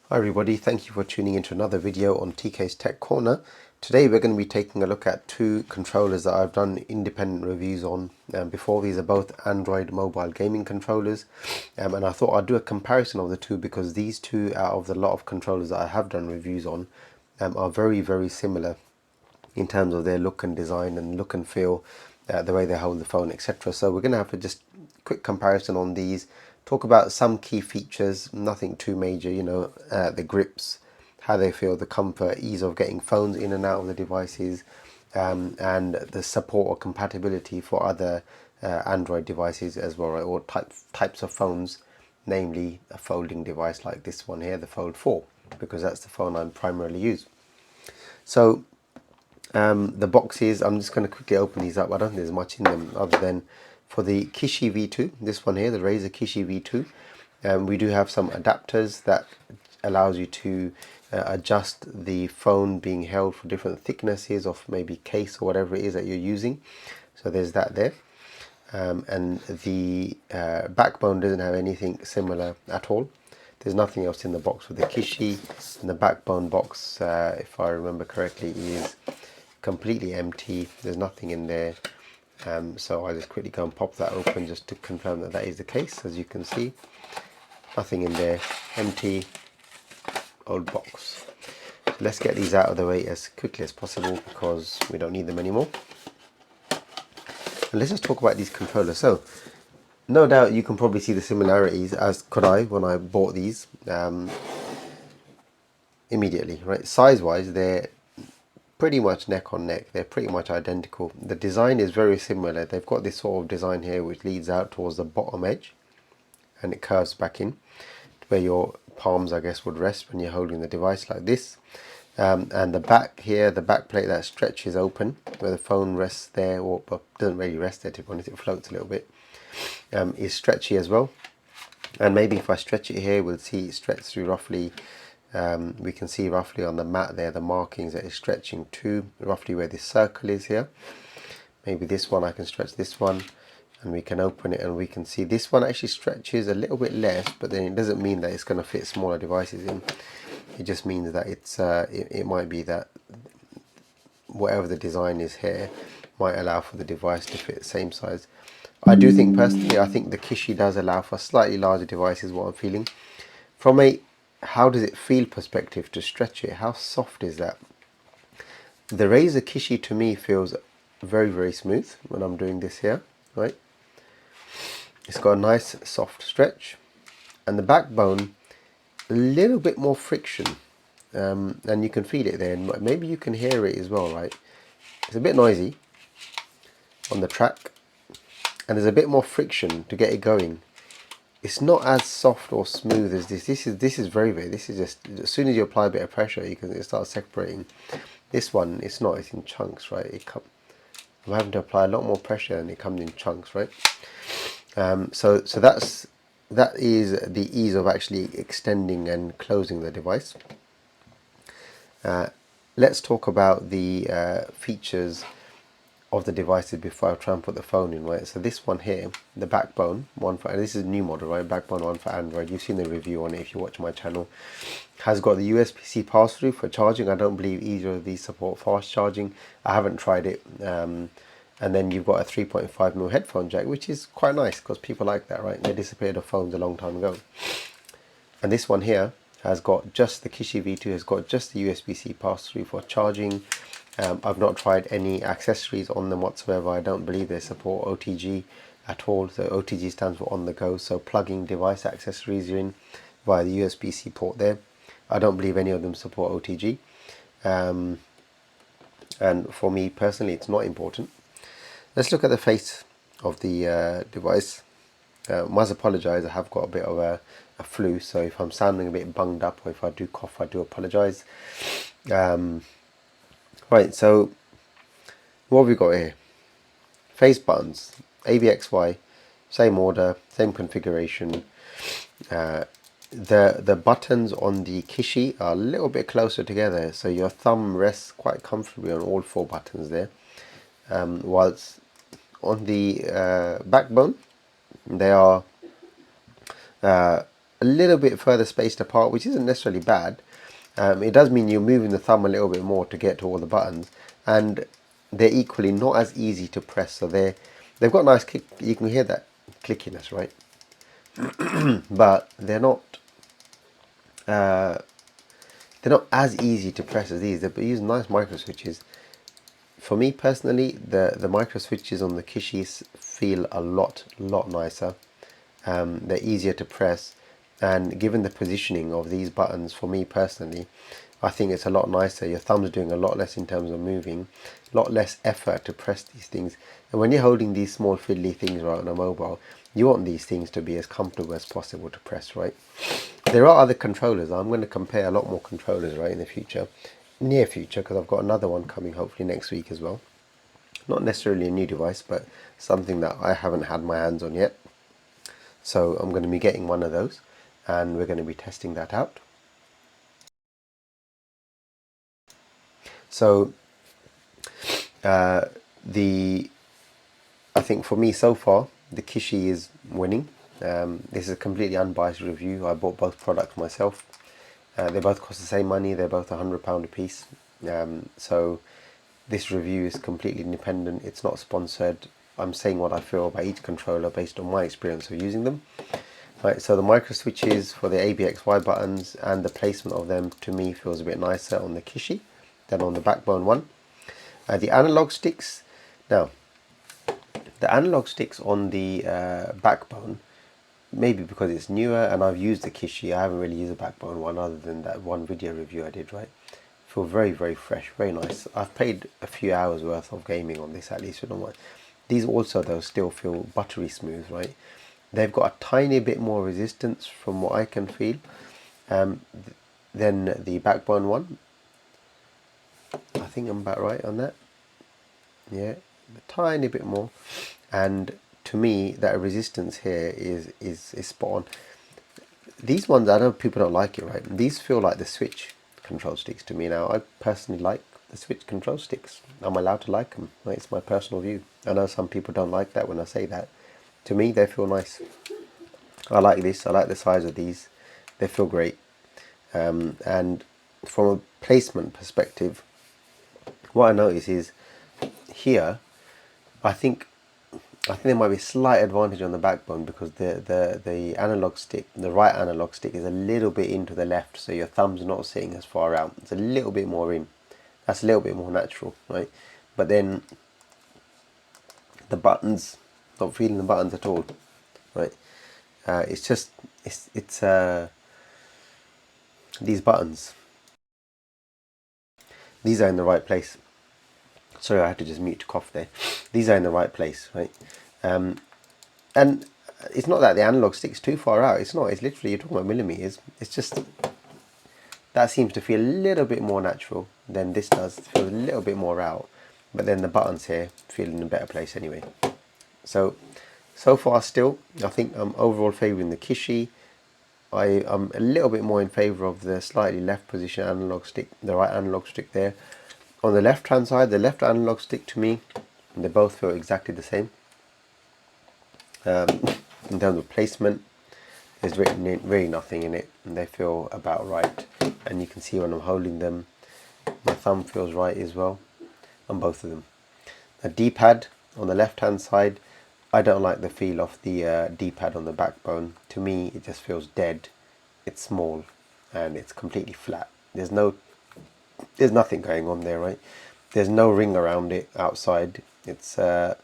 Hi everybody, thank you for tuning into another video on TK's Tech Corner. Today we're going to be taking a look at two controllers that I've done independent reviews on before. These are both Android mobile gaming controllers, and I thought I'd do a comparison of the two because these two out of the lot of controllers that I have done reviews on are very similar in terms of their look and design and look and feel, the way they hold the phone, etc. So we're going to have a just quick comparison on these, talk about some key features, nothing too major, the grips, how they feel, the comfort, ease of getting phones in and out of the devices, and the support or compatibility for other Android devices as well, right? Or types of phones, namely a folding device like this one here, the Fold 4, because that's the phone I primarily use. So the boxes, I'm just going to quickly open these up. I don't think there's much in them other than for the Kishi V2, this one here, the Razer Kishi V2. We do have some adapters that allows you to adjust the phone being held for different thicknesses of maybe case or whatever it is that you're using. So there's that there. And the backbone doesn't have anything similar at all. There's nothing else in the box with the Kishi, and the backbone box, if I remember correctly, is completely empty. There's nothing in there. So I'll just quickly go and pop that open just to confirm that that is the case. As you can see, nothing in there, empty, old box. So let's get these out of the way as quickly as possible because we don't need them anymore. And let's just talk about these controllers. So no doubt you can probably see the similarities, as could I when I bought these immediately, right? Size wise, they're pretty much neck on neck. They're pretty much identical. The design is very similar. They've got this sort of design here which leads out towards the bottom edge and it curves back in where your palms, I guess, would rest when you're holding the device like this. And the back here, the back plate that stretches open where the phone rests there, or doesn't really rest there to be honest, it floats a little bit, is stretchy as well. And maybe if I stretch it here, we'll see it stretch through roughly. We can see roughly on the mat there the markings that it's stretching to, roughly where this circle is here. Maybe this one, I can stretch this one and we can open it and we can see this one actually stretches a little bit less, but then it doesn't mean that it's going to fit smaller devices in. It just means that it might be that whatever the design is here might allow for the device to fit the same size. I do think personally, I think the Kishi does allow for slightly larger devices, what I'm feeling. From a how does it feel perspective to stretch it, how soft is that? The Razer Kishi to me feels very smooth when I'm doing this here, right? It's got a nice soft stretch, and the backbone a little bit more friction, and you can feel it there, and maybe you can hear it as well, right? It's a bit noisy on the track, and there's a bit more friction to get it going. It's not as soft or smooth as this. This is very. This is just, as soon as you apply a bit of pressure, it starts separating. This one, it's not. It's in chunks, right? I'm having to apply a lot more pressure, and it comes in chunks, right? So that is the ease of actually extending and closing the device. Let's talk about the features of the devices before I try and put the phone in, right? So this one here, the backbone one for, this is a new model, right? Backbone one for Android. You've seen the review on it if you watch my channel. Has got the USB-C pass-through for charging. I don't believe either of these support fast charging. I haven't tried it. And then you've got a 3.5mm headphone jack, which is quite nice because people like that, right? They disappeared of phones a long time ago. And this one here has got just the Kishi V2 has got just the USB-C pass-through for charging. I've not tried any accessories on them whatsoever. I don't believe they support OTG at all. So OTG stands for on the go. So plugging device accessories in via the USB-C port there. I don't believe any of them support OTG. And for me personally, it's not important. Let's look at the face of the device. Must apologise, I have got a bit of a flu, so if I'm sounding a bit bunged up or if I do cough, I do apologise. Right, so what have we got here? Face buttons, AVXY, same order, same configuration. The buttons on the Kishi are a little bit closer together, so your thumb rests quite comfortably on all four buttons there. Whilst on the backbone, they are a little bit further spaced apart, which isn't necessarily bad. It does mean you're moving the thumb a little bit more to get to all the buttons, and they're equally not as easy to press. So they've got nice click. You can hear that clickiness, right? But they're not as easy to press as these. They use nice micro switches. For me personally, the micro switches on the Kishis feel a lot nicer. They're easier to press, and given the positioning of these buttons, for me personally, I think it's a lot nicer. Your thumb's doing a lot less in terms of moving, a lot less effort to press these things. And when you're holding these small fiddly things right on a mobile, you want these things to be as comfortable as possible to press, right? There are other controllers. I'm going to compare a lot more controllers, right, in the future, near future, because I've got another one coming hopefully next week as well. Not necessarily a new device, but something that I haven't had my hands on yet. So I'm going to be getting one of those, and we're going to be testing that out. So I think for me so far, the Kishi is winning. This is a completely unbiased review. I bought both products myself. They both cost the same money. They're both £100 a piece. So this review is completely independent. It's not sponsored. I'm saying what I feel about each controller based on my experience of using them. Right, so the micro switches for the ABXY buttons and the placement of them to me feels a bit nicer on the Kishi than on the Backbone one. The analog sticks, now the analog sticks on the Backbone, maybe because it's newer and I've used the Kishi, I haven't really used the Backbone one other than that one video review I did, right? Feel very fresh, very nice. I've played a few hours worth of gaming on this at least. These also though still feel buttery smooth, right? They've got a tiny bit more resistance from what I can feel than the Backbone one. I think I'm about right on that. Yeah, a tiny bit more. And to me, that resistance here is spot on. These ones, I know people don't like it, right? These feel like the Switch control sticks to me now. I personally like the Switch control sticks. I'm allowed to like them. Right? It's my personal view. I know some people don't like that when I say that. To me, they feel nice. I like this. I like the size of these. They feel great. And from a placement perspective, what I notice is here, I think there might be a slight advantage on the Backbone because the analog stick, the right analog stick, is a little bit into the left, so your thumb's not sitting as far out. It's a little bit more in. That's a little bit more natural, right? But then the buttons, not feeling the buttons at all, right? It's just it's these buttons. These are in the right place. Sorry, I had to just mute to cough there. These are in the right place, right? And it's not that the analog stick's too far out. It's not. It's literally, you're talking about millimeters. It's just that seems to feel a little bit more natural than this does. It feels a little bit more out. But then the buttons here feel in a better place anyway. So far still, I think I'm overall favouring the Kishi. I'm a little bit more in favour of the slightly left position analog stick, the right analog stick there. On the left hand side, the left analog stick to me, they both feel exactly the same. In terms of placement, there's really nothing in it, and they feel about right. And you can see when I'm holding them, my thumb feels right as well on both of them. The D-pad on the left hand side, I don't like the feel of the D-pad on the Backbone. To me, it just feels dead. It's small and it's completely flat. There's nothing going on there, right? There's no ring around it outside. It's got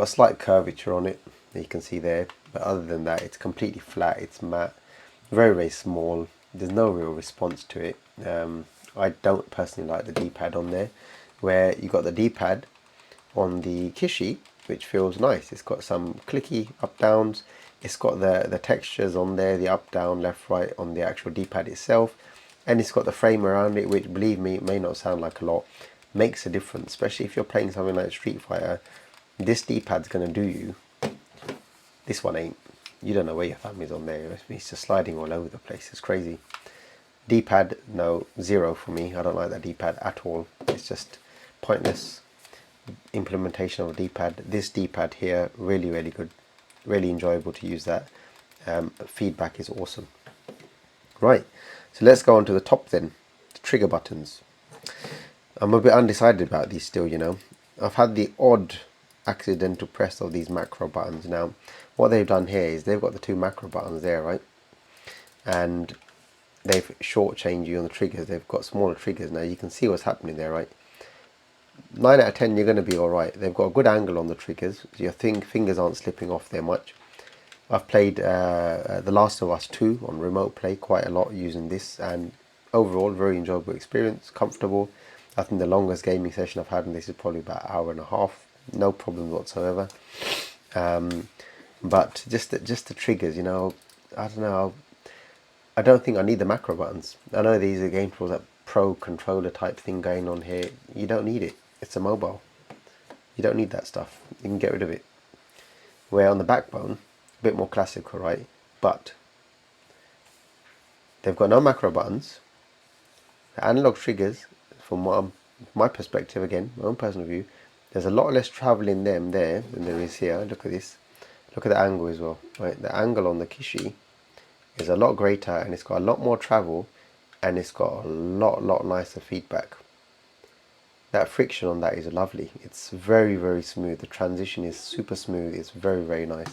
a slight curvature on it that you can see there, but other than that, it's completely flat. It's matte, very small. There's no real response to it. I don't personally like the D-pad on there, where you got the D-pad on the Kishi, which feels nice. It's got some clicky up downs. It's got the textures on there, the up down left right on the actual D-pad itself, and it's got the frame around it, which, believe me, it may not sound like a lot, makes a difference, especially if you're playing something like Street Fighter. This D-pad's going to do you. This one ain't. You don't know where your thumb is on there. It's just sliding all over the place. It's crazy. D-pad, no, 0 for me. I don't like that D-pad at all. It's just pointless implementation of a D-pad. This D-pad here, really good, really enjoyable to use that. feedback is awesome. Right, so let's go on to the top then, the trigger buttons. I'm a bit undecided about these still, you know. I've had the odd accidental press of these macro buttons. Now, what they've done here is they've got the two macro buttons there, right? And they've shortchanged you on the triggers. They've got smaller triggers. Now you can see what's happening there, right? 9 out of 10, you're going to be alright. They've got a good angle on the triggers. So your fingers aren't slipping off there much. I've played The Last of Us 2 on remote play quite a lot using this, and overall very enjoyable experience, comfortable. I think the longest gaming session I've had in this is probably about an hour and a half, no problems whatsoever. But just the triggers, you know, I don't know. I don't think I need the macro buttons. I know these are games for that pro controller type thing going on here. You don't need it. It's a mobile. You don't need that stuff. You can get rid of it. Where on the backbone, a bit more classical, right? But they've got no macro buttons. The analog triggers, from my perspective, again, my own personal view, there's a lot less travel in them there than there is here. Look at this. Look at the angle as well, right? The angle on the Kishi is a lot greater, and it's got a lot more travel, and it's got a lot nicer feedback. That friction on that is lovely. It's very smooth. The transition is super smooth. It's very nice.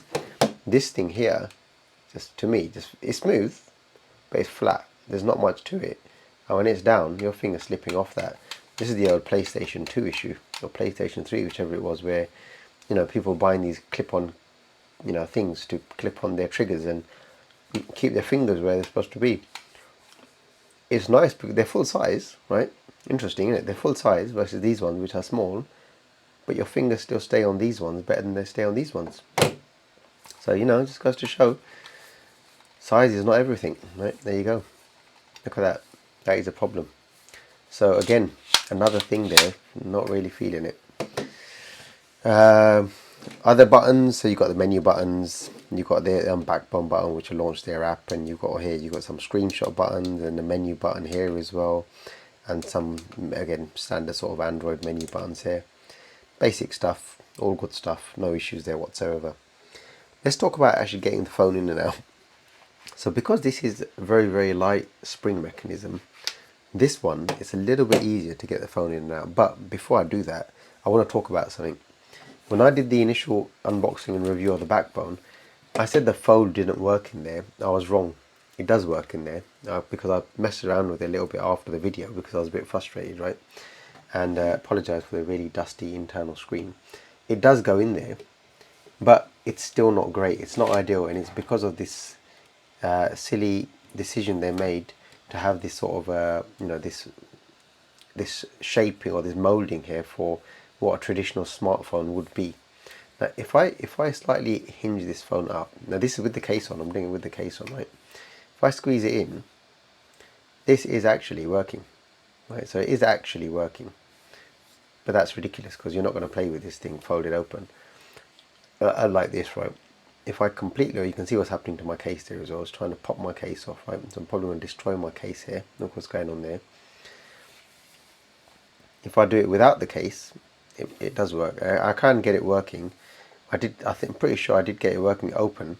This thing here, just to me, it's smooth, but it's flat. There's not much to it. And when it's down, your finger's slipping off that. This is the old PlayStation 2 issue, or PlayStation 3, whichever it was, where, you know, people buying these clip-on, you know, things to clip on their triggers and keep their fingers where they're supposed to be. It's nice because they're full size, right? Interesting, isn't it? They're full size versus these ones, which are small, but your fingers still stay on these ones better than they stay on these ones. So, you know, it just goes to show size is not everything, right? There you go. Look at that. That is a problem. So again, another thing there, not really feeling it. Other buttons, so you've got the menu buttons, you've got the backbone button which will launch their app, and you've got here, you've got some screenshot buttons and the menu button here as well, and some, again, standard sort of Android menu buttons here. Basic stuff, all good stuff, no issues there whatsoever. Let's talk about actually getting the phone in and out. So because this is a very light spring mechanism, this one is a little bit easier to get the phone in and out. But before I do that, I want to talk about something. When I did the initial unboxing and review of the backbone, I said the fold didn't work in there. I was wrong. It does work in there, because I messed around with it a little bit after the video because I was a bit frustrated, right? And apologise for the really dusty internal screen. It does go in there, but it's still not great. It's not ideal, and it's because of this silly decision they made to have this sort of you know, this shaping or this molding here for what a traditional smartphone would be. Now, if I slightly hinge this phone up, now this is with the case on. I'm doing it with the case on, right? If I squeeze it in, this is actually working, right? So it is actually working, but that's ridiculous because you're not going to play with this thing folded open. I like this, right? If I completely, you can see what's happening to my case there as well. I was trying to pop my case off, right? So I'm probably going to destroy my case here. Look what's going on there. If I do it without the case, it does work. I can get it working. I think I'm pretty sure I did get it working open,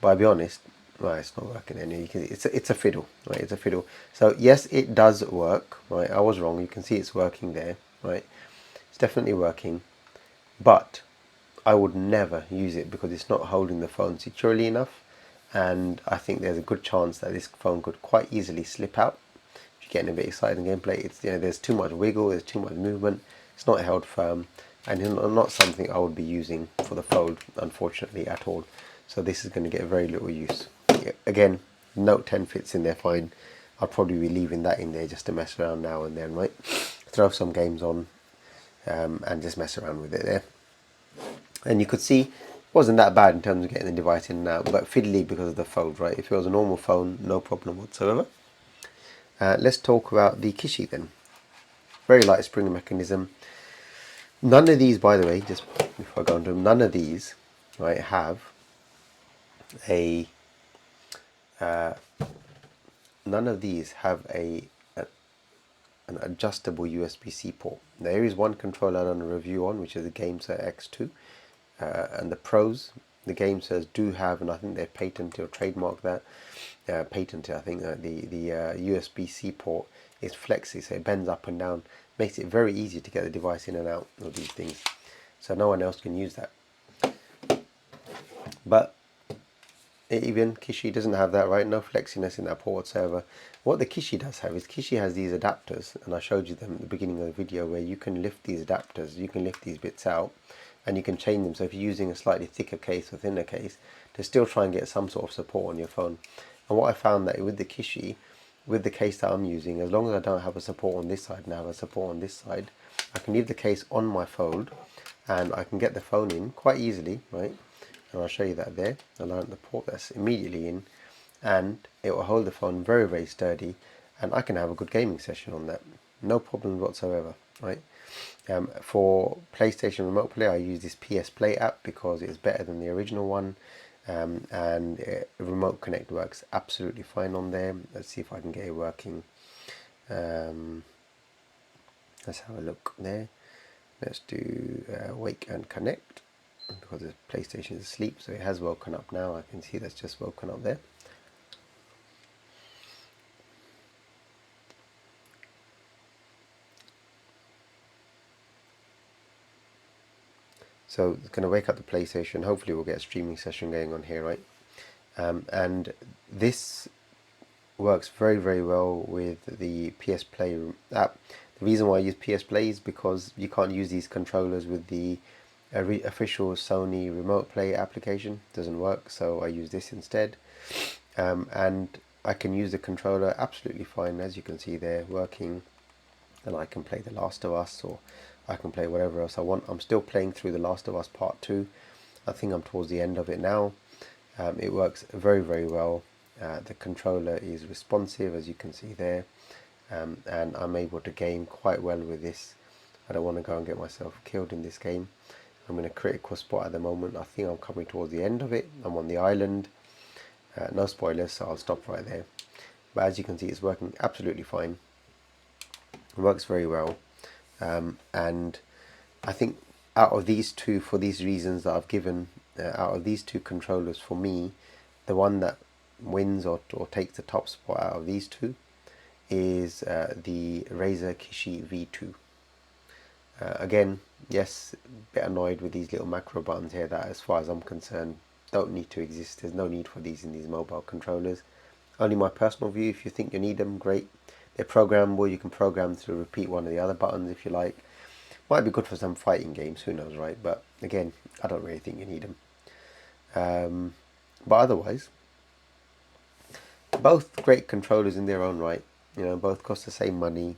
but I'll be honest, well, it's not working anyway. It's a fiddle, right? It's a fiddle. So yes, it does work, right? I was wrong. You can see it's working there, right? It's definitely working, but I would never use it because it's not holding the phone securely enough, and I think there's a good chance that this phone could quite easily slip out. If you're getting a bit excited in gameplay, it's, you know, there's too much wiggle, there's too much movement. It's not held firm, and it's not something I would be using for the fold, unfortunately, at all. So this is going to get very little use. Again, Note 10 fits in there fine. I'll probably be leaving that in there just to mess around now and then, right? Throw some games on and just mess around with it there. And you could see it wasn't that bad in terms of getting the device in and out, but fiddly because of the fold, right? If it was a normal phone, no problem whatsoever. Let's talk about the Kishi then. Very light spring mechanism. None of these, by the way, just before I go into them, none of these, right, have a an adjustable USB-C port. There is one controller I've done a review on, which is the Gameser X2, and the Pros the game says do have, and I think they've patented or trademarked that. Patented, I think the USB-C port is flexy, so it bends up and down, makes it very easy to get the device in and out of these things. So no one else can use that. But even Kishi doesn't have that, right? No flexiness in that port whatsoever. What the Kishi does have is Kishi has these adapters, and I showed you them at the beginning of the video, where you can lift these adapters, you can lift these bits out, and you can change them. So if you're using a slightly thicker case or thinner case, to still try and get some sort of support on your phone. And what I found that with the Kishi, with the case that I'm using, as long as I don't have a support on this side and I have a support on this side, I can leave the case on my fold, and I can get the phone in quite easily, right? And I'll show you that there. I'll learn the port that's immediately in, and it will hold the phone very, very sturdy, and I can have a good gaming session on that. No problems whatsoever, right? For PlayStation Remote Play, I use this PS Play app because it's better than the original one, and Remote Connect works absolutely fine on there. Let's see if I can get it working. Let's have a look there. Let's do Wake and Connect, because the PlayStation is asleep, so it has woken up now. I can see that's just woken up there. So it's going to wake up the PlayStation. Hopefully we'll get a streaming session going on here, right? And this works very, very well with the PS Play app. The reason why I use PS Play is because you can't use these controllers with the official Sony Remote Play application. It doesn't work, so I use this instead. And I can use the controller absolutely fine, as you can see there, working, and I can play The Last of Us, or I can play whatever else I want. I'm still playing through The Last of Us Part 2. I think I'm towards the end of it now. It works very, very well. The controller is responsive, as you can see there, and I'm able to game quite well with this. I don't want to go and get myself killed in this game. I'm in a critical spot at the moment. I think I'm coming towards the end of it. I'm on the island. No spoilers, so I'll stop right there. But as you can see, it's working absolutely fine. It works very well. And I think out of these two, for these reasons that I've given, out of these two controllers, for me, the one that wins or takes the top spot out of these two is the Razer Kishi V2. Again, yes, a bit annoyed with these little macro buttons here that, as far as I'm concerned, don't need to exist. There's no need for these in these mobile controllers. Only my personal view. If you think you need them, great. They're programmable. You can program to repeat one of the other buttons if you like. Might be good for some fighting games, who knows, right? But again, I don't really think you need them. But otherwise, both great controllers in their own right. You know, both cost the same money,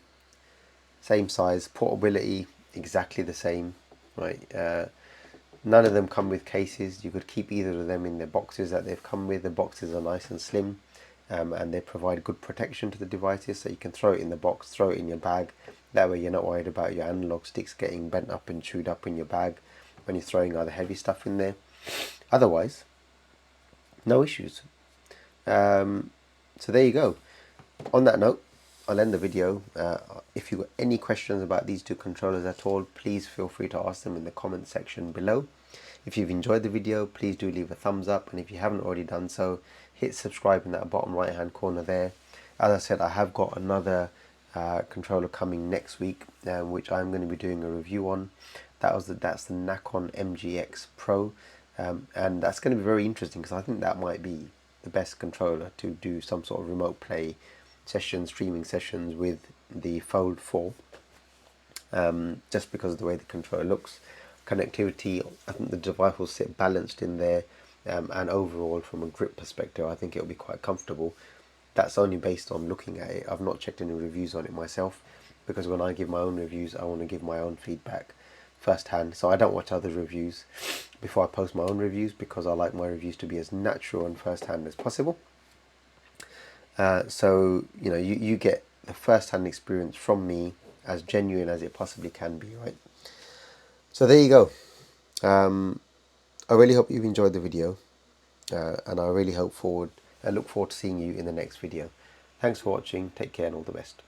same size, portability exactly the same, right? None of them come with cases. You could keep either of them in the boxes that they've come with. The boxes are nice and slim, and they provide good protection to the devices, so you can throw it in the box, throw it in your bag. That way you're not worried about your analog sticks getting bent up and chewed up in your bag when you're throwing other heavy stuff in there. Otherwise, no issues. So there you go. On that note, I'll end the video. If you've got any questions about these two controllers at all, please feel free to ask them in the comment section below. If you've enjoyed the video, please do leave a thumbs up, and if you haven't already done so, hit subscribe in that bottom right hand corner there. As I said, I have got another controller coming next week, which I'm going to be doing a review on. That's the Nakon MGX Pro, and that's going to be very interesting because I think that might be the best controller to do some sort of remote play sessions, streaming sessions with the Fold 4, just because of the way the controller looks. Connectivity, I think the device will sit balanced in there, and overall from a grip perspective, I think it'll be quite comfortable. That's only based on looking at it. I've not checked any reviews on it myself, because when I give my own reviews, I want to give my own feedback firsthand. So I don't watch other reviews before I post my own reviews, because I like my reviews to be as natural and firsthand as possible. So you know, you get the first-hand experience from me, as genuine as it possibly can be, right? So there you go. I really hope you've enjoyed the video, and I really look forward to seeing you in the next video. Thanks for watching. Take care and all the best.